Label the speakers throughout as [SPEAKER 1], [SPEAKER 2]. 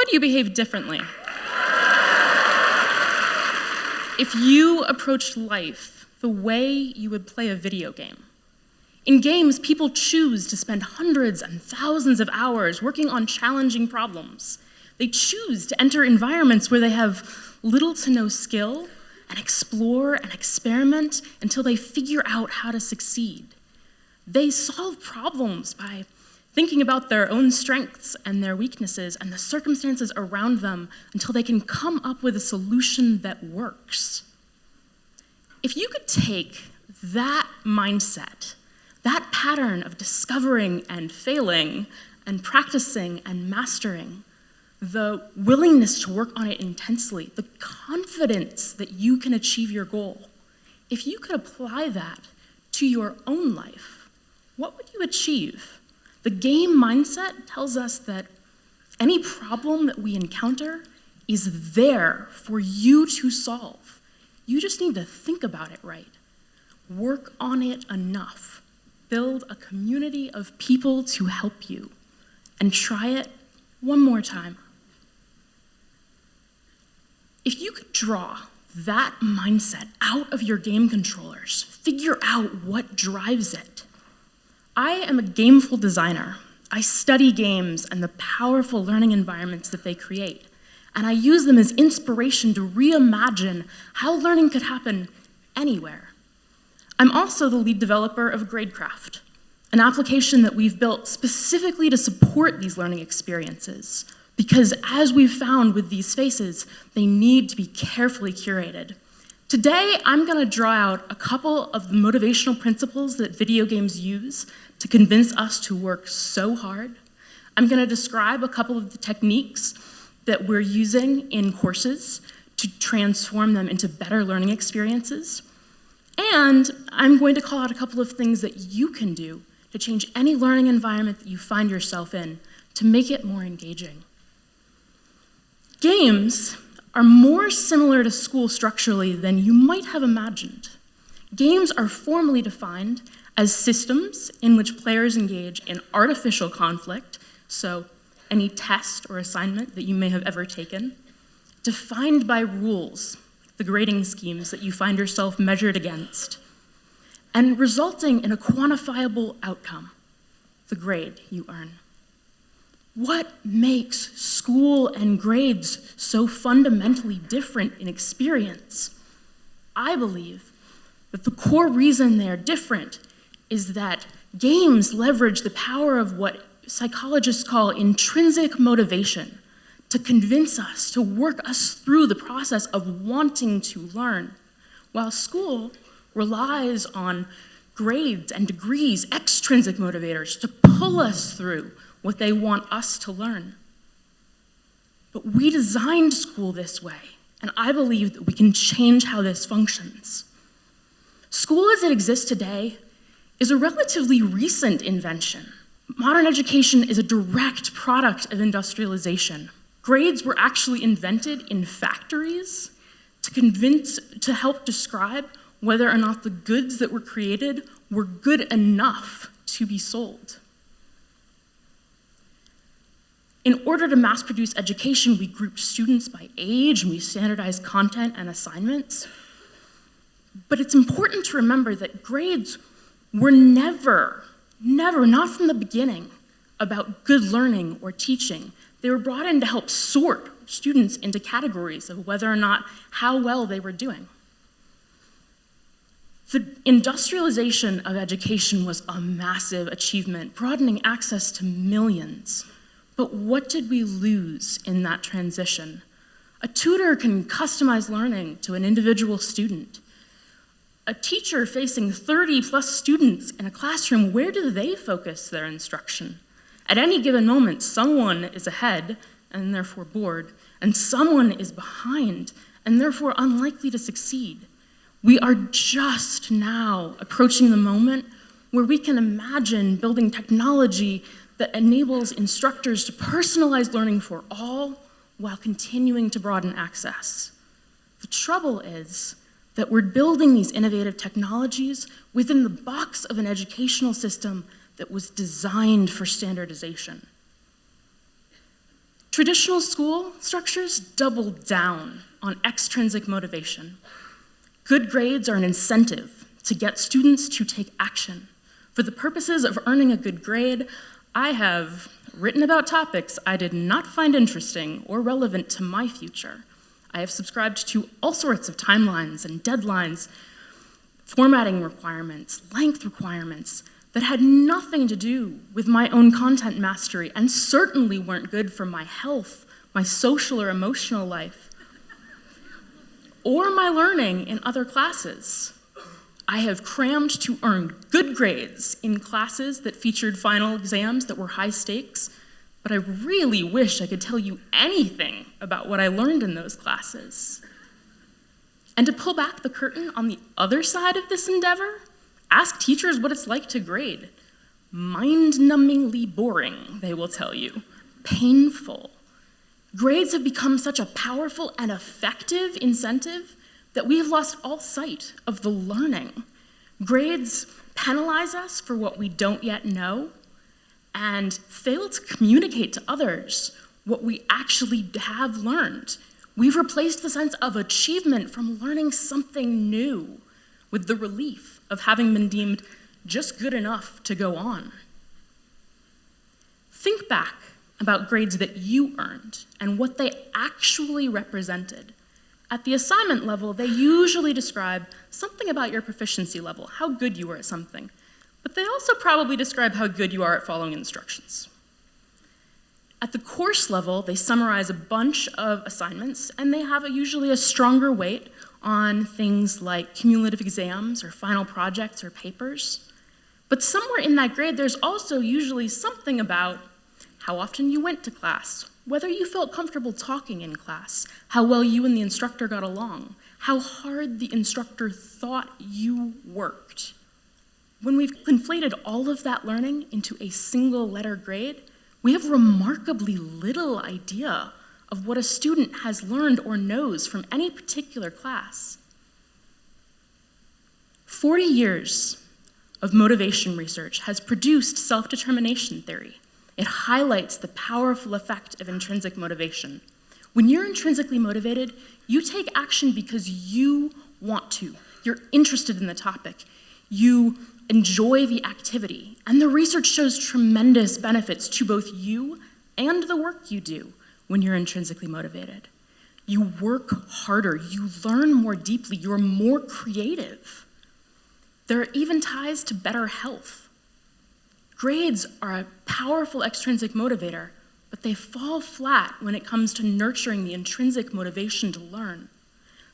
[SPEAKER 1] would you behave differently if you approached life the way you would play a video game? In games, people choose to spend hundreds and thousands of hours working on challenging problems. They choose to enter environments where they have little to no skill and explore and experiment until they figure out how to succeed. They solve problems by thinking about their own strengths and their weaknesses and the circumstances around them until they can come up with a solution that works. If you could take that mindset, that pattern of discovering and failing and practicing and mastering, the willingness to work on it intensely, the confidence that you can achieve your goal, if you could apply that to your own life, what would you achieve? The game mindset tells us that any problem that we encounter is there for you to solve. You just need to think about it right. Work on it enough. Build a community of people to help you. And try it one more time. If you could draw that mindset out of your game controllers, figure out what drives it. I am a gameful designer. I study games and the powerful learning environments that they create, and I use them as inspiration to reimagine how learning could happen anywhere. I'm also the lead developer of GradeCraft, an application that we've built specifically to support these learning experiences, because as we've found with these spaces, they need to be carefully curated. Today, I'm going to draw out a couple of the motivational principles that video games use to convince us to work so hard. I'm going to describe a couple of the techniques that we're using in courses to transform them into better learning experiences. And I'm going to call out a couple of things that you can do to change any learning environment that you find yourself in to make it more engaging. Games are more similar to school structurally than you might have imagined. Games are formally defined as systems in which players engage in artificial conflict, so any test or assignment that you may have ever taken, defined by rules, the grading schemes that you find yourself measured against, and resulting in a quantifiable outcome, the grade you earn. What makes school and grades so fundamentally different in experience? I believe that the core reason they're different is that games leverage the power of what psychologists call intrinsic motivation to convince us, to work us through the process of wanting to learn, while school relies on grades and degrees, extrinsic motivators, to pull us through what they want us to learn. But we designed school this way, and I believe that we can change how this functions. School as it exists today is a relatively recent invention. Modern education is a direct product of industrialization. Grades were actually invented in factories to help describe whether or not the goods that were created were good enough to be sold. In order to mass produce education, we grouped students by age and we standardized content and assignments. But it's important to remember that grades were never, not from the beginning, about good learning or teaching. They were brought in to help sort students into categories of whether or not how well they were doing. The industrialization of education was a massive achievement, broadening access to millions. But what did we lose in that transition? A tutor can customize learning to an individual student. A teacher facing 30+ students in a classroom, where do they focus their instruction? At any given moment, someone is ahead and therefore bored, and someone is behind and therefore unlikely to succeed. We are just now approaching the moment where we can imagine building technology that enables instructors to personalize learning for all while continuing to broaden access. The trouble is that we're building these innovative technologies within the box of an educational system that was designed for standardization. Traditional school structures double down on extrinsic motivation. Good grades are an incentive to get students to take action. For the purposes of earning a good grade, I have written about topics I did not find interesting or relevant to my future. I have subscribed to all sorts of timelines and deadlines, formatting requirements, length requirements that had nothing to do with my own content mastery and certainly weren't good for my health, my social or emotional life, or my learning in other classes. I have crammed to earn good grades in classes that featured final exams that were high stakes, but I really wish I could tell you anything about what I learned in those classes. And to pull back the curtain on the other side of this endeavor, ask teachers what it's like to grade. Mind-numbingly boring, they will tell you. Painful. Grades have become such a powerful and effective incentive that we have lost all sight of the learning. Grades penalize us for what we don't yet know and fail to communicate to others what we actually have learned. We've replaced the sense of achievement from learning something new with the relief of having been deemed just good enough to go on. Think back about grades that you earned and what they actually represented. At the assignment level, they usually describe something about your proficiency level, how good you were at something, but they also probably describe how good you are at following instructions. At the course level, they summarize a bunch of assignments, and they have usually a stronger weight on things like cumulative exams or final projects or papers. But somewhere in that grade, there's also usually something about how often you went to class, whether you felt comfortable talking in class, how well you and the instructor got along, how hard the instructor thought you worked. When we've conflated all of that learning into a single letter grade, we have remarkably little idea of what a student has learned or knows from any particular class. 40 years of motivation research has produced self-determination theory. It highlights the powerful effect of intrinsic motivation. When you're intrinsically motivated, you take action because you want to. You're interested in the topic. You enjoy the activity. And the research shows tremendous benefits to both you and the work you do when you're intrinsically motivated. You work harder. You learn more deeply. You're more creative. There are even ties to better health. Grades are a powerful extrinsic motivator, but they fall flat when it comes to nurturing the intrinsic motivation to learn.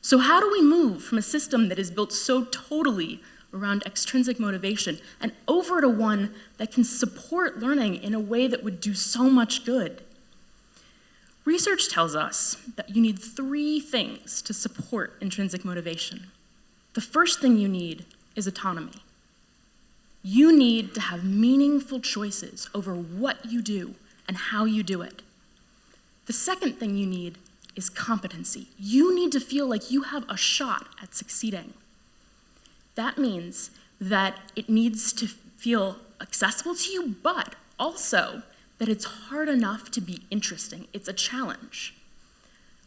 [SPEAKER 1] So how do we move from a system that is built so totally around extrinsic motivation and over to one that can support learning in a way that would do so much good? Research tells us that you need 3 things to support intrinsic motivation. The first thing you need is autonomy. You need to have meaningful choices over what you do and how you do it. The second thing you need is competency. You need to feel like you have a shot at succeeding. That means that it needs to feel accessible to you, but also that it's hard enough to be interesting. It's a challenge.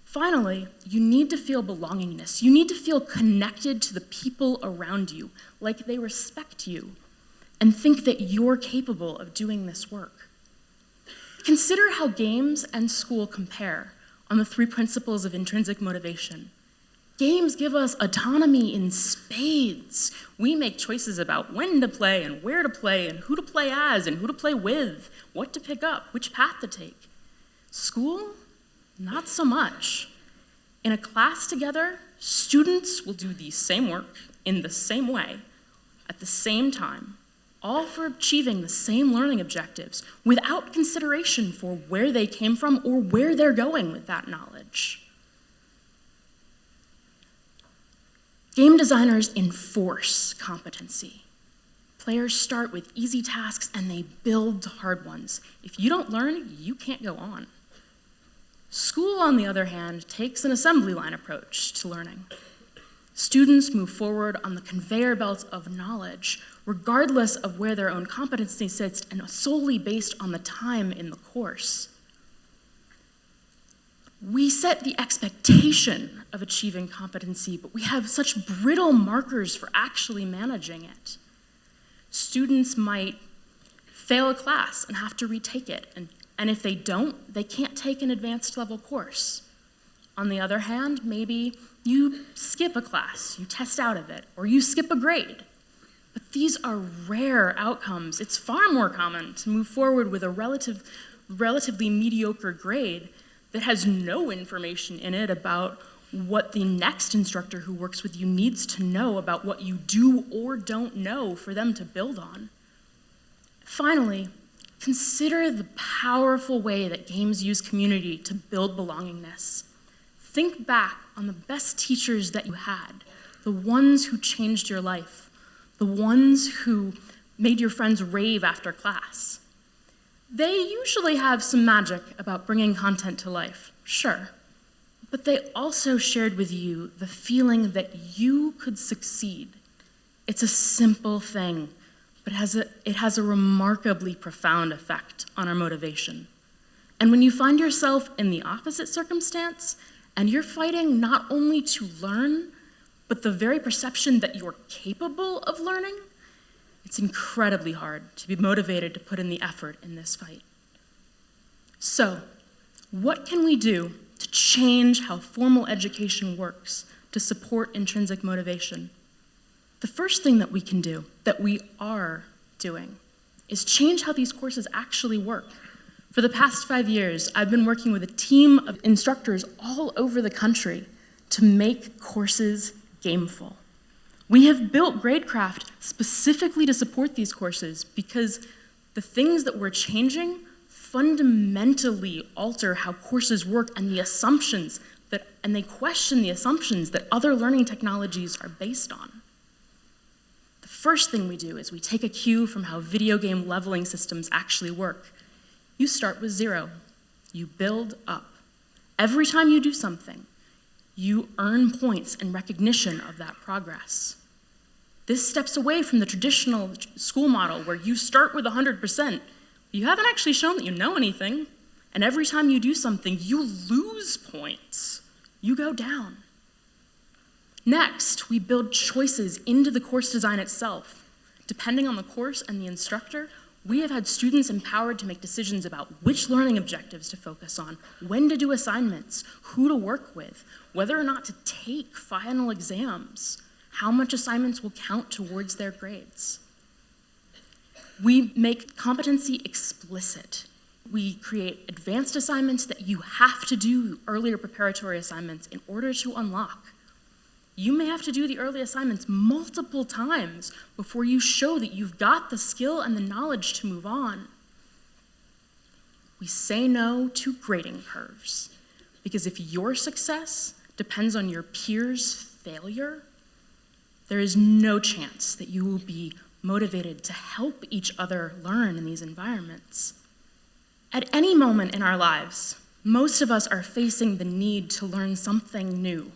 [SPEAKER 1] Finally, you need to feel belongingness. You need to feel connected to the people around you, like they respect you, and think that you're capable of doing this work. Consider how games and school compare on the 3 principles of intrinsic motivation. Games give us autonomy in spades. We make choices about when to play and where to play and who to play as and who to play with, what to pick up, which path to take. School, not so much. In a class together, students will do the same work in the same way, at the same time, all for achieving the same learning objectives without consideration for where they came from or where they're going with that knowledge. Game designers enforce competency. Players start with easy tasks and they build to hard ones. If you don't learn, you can't go on. School, on the other hand, takes an assembly line approach to learning. Students move forward on the conveyor belt of knowledge, regardless of where their own competency sits and solely based on the time in the course. We set the expectation of achieving competency, but we have such brittle markers for actually managing it. Students might fail a class and have to retake it, and if they don't, they can't take an advanced level course. On the other hand, maybe you skip a class, you test out of it, or you skip a grade. But these are rare outcomes. It's far more common to move forward with a relatively mediocre grade that has no information in it about what the next instructor who works with you needs to know about what you do or don't know for them to build on. Finally, consider the powerful way that games use community to build belongingness. Think back on the best teachers that you had, the ones who changed your life, the ones who made your friends rave after class. They usually have some magic about bringing content to life, sure, but they also shared with you the feeling that you could succeed. It's a simple thing, but it has a remarkably profound effect on our motivation. And when you find yourself in the opposite circumstance, and you're fighting not only to learn, but the very perception that you're capable of learning, it's incredibly hard to be motivated to put in the effort in this fight. So, what can we do to change how formal education works to support intrinsic motivation? The first thing that we can do, that we are doing, is change how these courses actually work. For the past 5 years, I've been working with a team of instructors all over the country to make courses gameful. We have built GradeCraft specifically to support these courses because the things that we're changing fundamentally alter how courses work and they question the assumptions that other learning technologies are based on. The first thing we do is we take a cue from how video game leveling systems actually work. You start with 0. You build up. Every time you do something, you earn points and recognition of that progress. This steps away from the traditional school model where you start with 100%. You haven't actually shown that you know anything, and every time you do something, you lose points. You go down. Next, we build choices into the course design itself. Depending on the course and the instructor, we have had students empowered to make decisions about which learning objectives to focus on, when to do assignments, who to work with, whether or not to take final exams, how much assignments will count towards their grades. We make competency explicit. We create advanced assignments that you have to do earlier preparatory assignments in order to unlock. You may have to do the early assignments multiple times before you show that you've got the skill and the knowledge to move on. We say no to grading curves, because if your success depends on your peers' failure, there is no chance that you will be motivated to help each other learn in these environments. At any moment in our lives, most of us are facing the need to learn something new.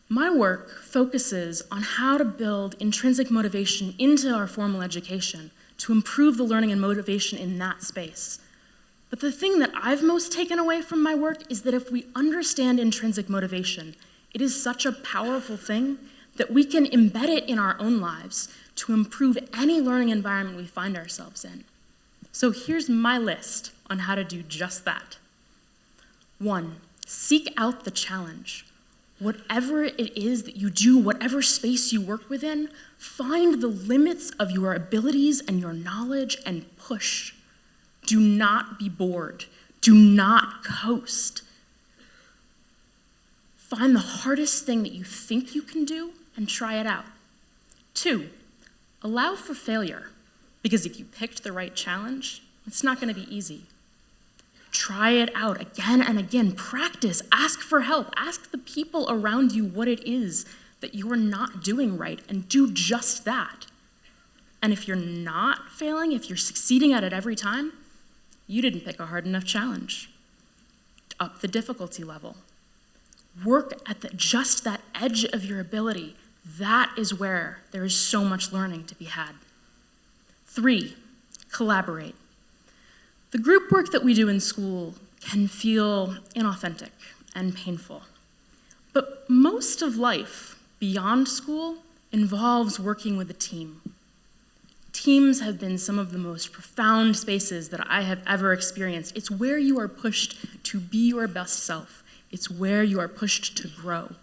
[SPEAKER 1] My work focuses on how to build intrinsic motivation into our formal education to improve the learning and motivation in that space. But the thing that I've most taken away from my work is that if we understand intrinsic motivation, it is such a powerful thing that we can embed it in our own lives to improve any learning environment we find ourselves in. So here's my list on how to do just that. 1, seek out the challenge. Whatever it is that you do, whatever space you work within, find the limits of your abilities and your knowledge and push. Do not be bored. Do not coast. Find the hardest thing that you think you can do and try it out. 2, allow for failure, because if you picked the right challenge, it's not going to be easy. Try it out again and again. Practice. Ask for help. Ask the people around you what it is that you're not doing right, and do just that. And if you're not failing, if you're succeeding at it every time, you didn't pick a hard enough challenge. Up the difficulty level. Work at just that edge of your ability. That is where there is so much learning to be had. 3, collaborate. The group work that we do in school can feel inauthentic and painful. But most of life beyond school involves working with a team. Teams have been some of the most profound spaces that I have ever experienced. It's where you are pushed to be your best self. It's where you are pushed to grow.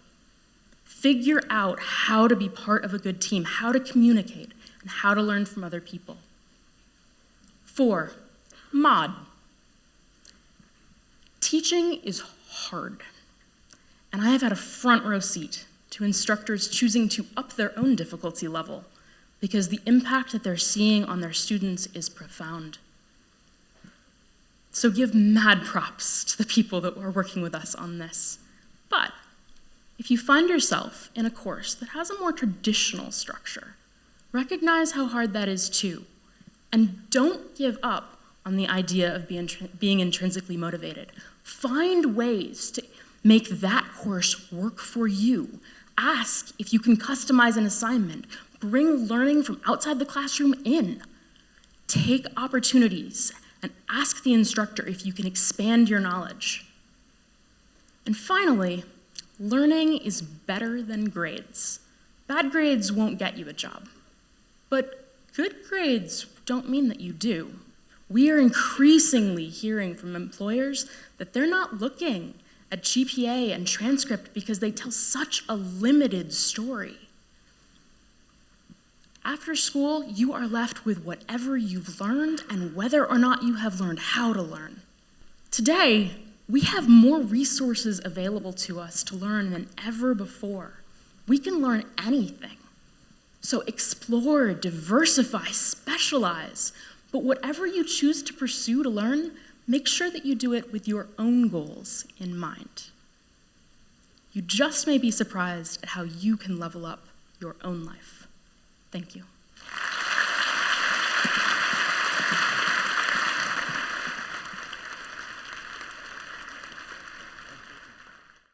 [SPEAKER 1] Figure out how to be part of a good team, how to communicate, and how to learn from other people. 4, mod. Teaching is hard, and I have had a front row seat to instructors choosing to up their own difficulty level because the impact that they're seeing on their students is profound. So give mad props to the people that are working with us on this. But if you find yourself in a course that has a more traditional structure, recognize how hard that is too, and don't give up on the idea of being intrinsically motivated. Find ways to make that course work for you. Ask if you can customize an assignment. Bring learning from outside the classroom in. Take opportunities and ask the instructor if you can expand your knowledge. And finally, learning is better than grades. Bad grades won't get you a job, but good grades don't mean that you do. We are increasingly hearing from employers that they're not looking at GPA and transcript because they tell such a limited story. After school, you are left with whatever you've learned and whether or not you have learned how to learn. Today, we have more resources available to us to learn than ever before. We can learn anything. So explore, diversify, specialize. But whatever you choose to pursue to learn, make sure that you do it with your own goals in mind. You just may be surprised at how you can level up your own life. Thank you.